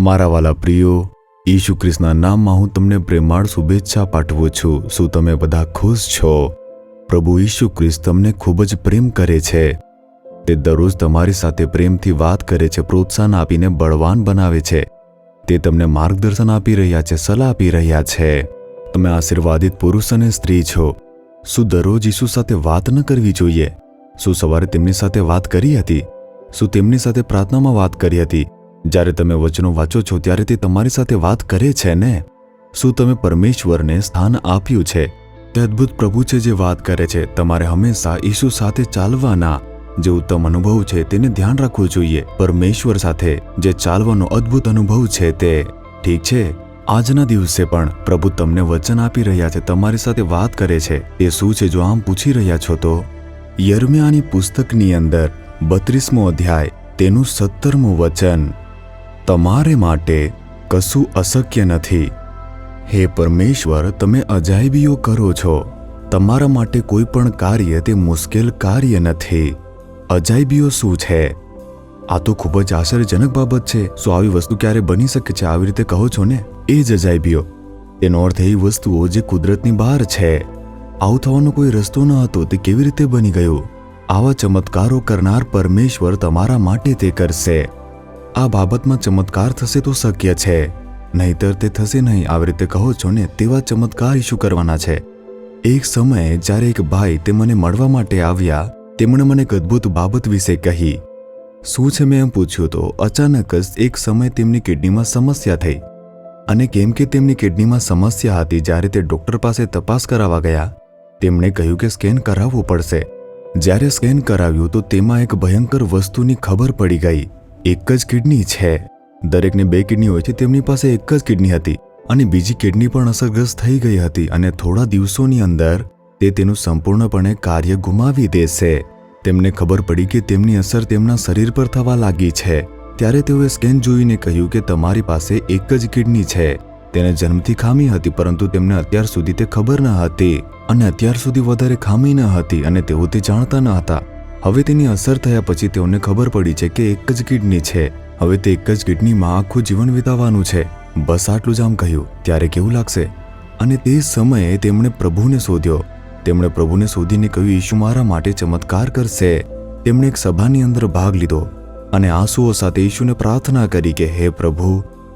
મારા વાલા પ્રિયો, ઈસુ ખ્રિસ્તના નામમાં હું તમને પ્રેમાળ શુભેચ્છા પાઠવું છું। શું તમે બધા ખુશ છો? પ્રભુ ઈસુ ખ્રિસ્ત તમને ખૂબ જ પ્રેમ કરે છે। તે દરરોજ તમારી સાથે પ્રેમથી વાત કરે છે, પ્રોત્સાહન આપીને બળવાન બનાવે છે। તે તમને માર્ગદર્શન આપી રહ્યા છે, સલાહ આપી રહ્યા છે। તમે આશીર્વાદિત પુરુષ અને સ્ત્રી છો। શું દરરોજ ઈસુ સાથે વાત ન કરવી જોઈએ? શું સવારે તેમની સાથે વાત કરી હતી? શું તેમની સાથે પ્રાર્થનામાં વાત કરી હતી? જ્યારે તમે વચનો વાંચો છો ત્યારે તે તમારી સાથે વાત કરે છે ને? શું તમે પરમેશ્વરને સ્થાન આપ્યું છે? તે અદ્ભુત પ્રભુ છે જે વાત કરે છે। તમારે હંમેશા ઈસુ સાથે ચાલવાના જે ઉત્તમ અનુભવ છે તેને ધ્યાન રાખવું જોઈએ। પરમેશ્વર સાથે જે ચાલવાનો અદ્ભુત અનુભવ છે તે ઠીક છે। આજના દિવસે પણ પ્રભુ તમને વચન આપી રહ્યા છે, તમારી સાથે વાત કરે છે। એ શું છે? જો આમ પૂછી રહ્યા છો તો યર્મિયાની પુસ્તકની અંદર 32મો અધ્યાય તેનું 17મું વચન, તમારે માટે કશું અશક્ય નથી। હે પરમેશ્વર, તમે અજાયબીઓ કરો છો। તમારા માટે કોઈ પણ કાર્ય તે મુશ્કેલ કાર્ય નથી। અજાયબીઓ શું છે? આ તો ખૂબ જ આશ્ચર્યજનક બાબત છે। શું આવી વસ્તુ ક્યારે બની શકે છે? આવી રીતે કહો છો ને, એ જ અજાયબીઓ। તેનો અર્થ એવી વસ્તુઓ જે કુદરતની બહાર છે। આવું થવાનો કોઈ રસ્તો ન હતો, તે કેવી રીતે બની ગયું? આવા ચમત્કારો કરનાર પરમેશ્વર તમારા માટે તે કરશે। આ બાબતમાં ચમત્કાર થશે તો શક્ય છે, નહીતર તે થશે નહીં। આવી રીતે કહો છો ને, તેવા ચમત્કાર ઈસુ કરવાના છે। એક સમયે જ્યારે એક ભાઈ તે મને મળવા માટે આવ્યા, તેમણે મને એક અદ્ભુત બાબત વિશે કહી। શું છે મેં એમ પૂછ્યું તો અચાનક જ એક સમય તેમની કિડનીમાં સમસ્યા થઈ, અને કેમ કે તેમની કિડનીમાં સમસ્યા હતી, જ્યારે તે ડૉક્ટર પાસે તપાસ કરાવવા ગયા, તેમણે કહ્યું કે સ્કેન કરાવવું પડશે। જ્યારે સ્કેન કરાવ્યું તો તેમાં એક ભયંકર વસ્તુની ખબર પડી ગઈ। એક જ કિડની છે। દરેકને 2 કિડની હોય છે, તેમની પાસે એક જ કિડની હતી, અને બીજી કિડની પણ અસરગ્રસ્ત થઈ ગઈ હતી, અને થોડા દિવસોની અંદર તે તેનું સંપૂર્ણપણે કાર્ય ગુમાવી દેશે। તેમને ખબર પડી કે તેમની અસર તેમના શરીર પર થવા લાગી છે। ત્યારે તેઓએ સ્કેન જોઈને કહ્યું કે તમારી પાસે એક જ કિડની છે। તેને જન્મથી ખામી હતી, પરંતુ તેમને અત્યાર સુધી તે ખબર ન હતી, અને અત્યાર સુધી વધારે ખામી ન હતી, અને તેઓ તે જાણતા ન હતા। હવે તેની અસર થયા પછી તેઓને ખબર પડી છે કે એક જ કિડની છે। હવે તે એક જ કિડનીમાં આખું જીવન વિતાવવાનું છે। બસ આટલું જ આમ કહ્યું। ત્યારે કેવું લાગશે? અને તે સમયે તેમણે પ્રભુને શોધ્યો। તેમણે પ્રભુને શોધીને કહ્યું, ઈસુ મારા માટે ચમત્કાર કરશે। તેમણે એક સભાની અંદર ભાગ લીધો અને આંસુઓ સાથે ઈસુને પ્રાર્થના કરી કે હે પ્રભુ,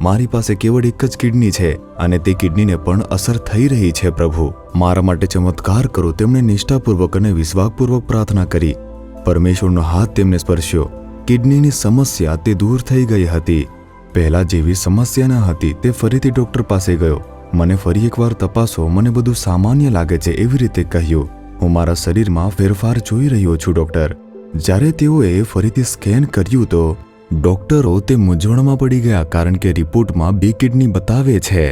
મારી પાસે કેવળ એક જ કિડની છે, અને તે કિડનીને પણ અસર થઈ રહી છે। પ્રભુ, મારા માટે ચમત્કાર કરો। તેમણે નિષ્ઠાપૂર્વક અને વિશ્વાસપૂર્વક પ્રાર્થના કરી। પરમેશ્વરનો હાથ તેમને સ્પર્શ્યો। કિડનીની સમસ્યા તે દૂર થઈ ગઈ હતી। પહેલા જેવી સમસ્યા ન હતી। તે ફરીથી ડૉક્ટર પાસે ગયો। મને ફરી એકવાર તપાસો, મને બધું સામાન્ય લાગે છે, એવી રીતે કહ્યું। હું મારા શરીરમાં ફેરફાર જોઈ રહ્યો છું ડૉક્ટર। જ્યારે તેઓએ ફરીથી સ્કેન કર્યું તો ડૉક્ટરો તે મૂંઝવણમાં પડી ગયા, કારણ કે રિપોર્ટમાં 2 કિડની બતાવે છે।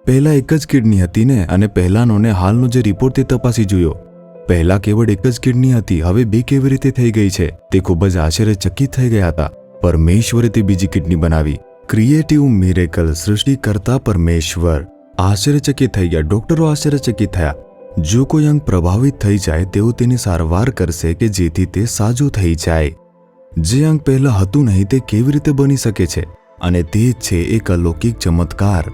પહેલા એક જ કિડની હતી ને, અને પહેલાનો ને હાલનો જે રિપોર્ટ તે તપાસી જોયો। પહેલા કેવળ એક જ કિડની હતી, હવે 2 કેવી રીતે થઈ ગઈ છે? તે ખૂબ જ આશ્ચર્યચકિત થઈ ગયા હતા। પરમેશ્વરે તે બીજી કિડની બનાવી। ક્રિએટિવ મિરેકલ, સૃષ્ટિ કરતા પરમેશ્વર આશ્ચર્યચકિત થઈ ગયા। ડૉક્ટરો આશ્ચર્યચકિત થયા। જો કોઈ અંગ પ્રભાવિત થઈ જાય, તેઓ તેની સારવાર કરશે કે જેથી તે સાજું થઈ જાય। જે અંગ પહેલા હતું નહીં તે કેવી રીતે બની શકે છે? અને તે જ છે એક અલૌકિક ચમત્કાર।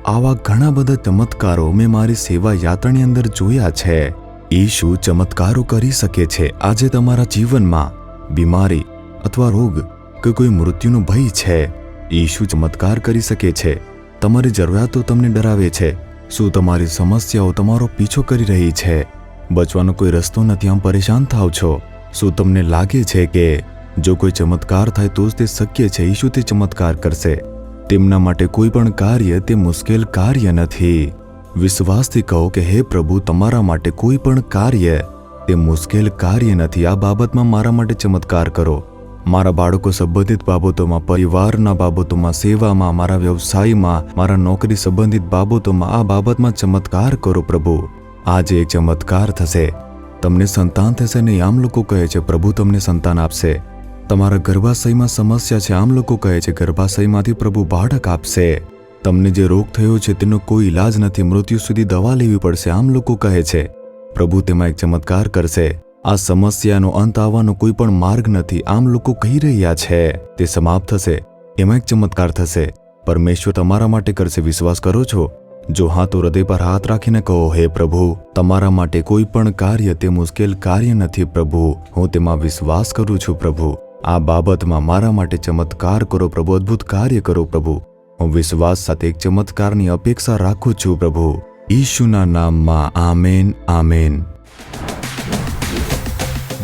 આવા ઘણા બધા ચમત્કારો મેં મારી સેવા યાત્રાની અંદર જોયા છે। ઈસુ ચમત્કારો કરી શકે છે। આજે તમારા જીવનમાં બીમારી અથવા રોગ કે કોઈ મૃત્યુનો ભય છે, ઈસુ ચમત્કાર કરી શકે છે। તમારી જરૂરિયાતો તમને ડરાવે છે? શું તમારી સમસ્યાઓ તમારો પીછો કરી રહી છે? બચવાનો કોઈ રસ્તો નથી, આમ પરેશાન થાવ છો? શું તમને લાગે છે કે જો કોઈ ચમત્કાર થાય તો જ તે શક્ય છે? ઈસુ તે ચમત્કાર કરશે। તેમના માટે કોઈ પણ કાર્ય તે મુશ્કેલ કાર્ય નથી। વિશ્વાસથી કહો કે હે પ્રભુ, તમારા માટે કોઈ પણ કાર્ય તે મુશ્કેલ કાર્ય નથી। આ બાબતમાં મારા માટે ચમત્કાર કરો। મારા બાળકો સંબંધિત બાબતોમાં, પરિવારના બાબતોમાં, સેવામાં, મારા વ્યવસાયમાં, મારા નોકરી સંબંધિત બાબતોમાં, આ બાબતમાં ચમત્કાર કરો પ્રભુ। આજે એક ચમત્કાર થશે। તમને સંતાન થશે નહીં, આમ લોકો કહે છે પ્રભુ તમને સંતાન આપશે। તમારા ગર્ભાશયમાં સમસ્યા છે, આમ લોકો કહે છે ગર્ભાશયમાંથી પ્રભુ બાળક આપશે। તમને જે રોગ થયો છે તેનો કોઈ ઈલાજ નથી, મૃત્યુ સુધી દવા લેવી પડશે, આમ લોકો કહે છે। પ્રભુ તેમાં એક ચમત્કાર કરશે। આ સમસ્યાનો અંત આવવાનો કોઈ પણ માર્ગ નથી, આમ લોકો કહી રહ્યા છે। તે સમાપ્ત થશે, એમાં એક ચમત્કાર થશે। પરમેશ્વર તમારા માટે કરશે, વિશ્વાસ કરો છો? જો હા તો હૃદય પર હાથ રાખીને કહો, હે પ્રભુ, તમારા માટે કોઈ પણ કાર્ય તે મુશ્કેલ કાર્ય નથી પ્રભુ, હું તેમાં વિશ્વાસ કરું છું પ્રભુ. આ બાબતમાં મારા માટે ચમત્કાર કરો પ્રભુ, અદ્ભુત કાર્ય કરો પ્રભુ. હું વિશ્વાસ સાથે એક ચમત્કારની અપેક્ષા રાખું છું પ્રભુ. ઈશુના નામમાં આમેન, આમેન.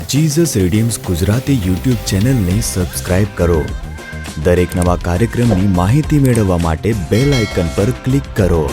જીસસ રીડીમ્સ ગુજરાતી યુટ્યુબ ચેનલને સબસ્ક્રાઇબ કરો. દરેક નવા કાર્યક્રમની માહિતી મેળવવા માટે બેલ આઇકન પર ક્લિક કરો.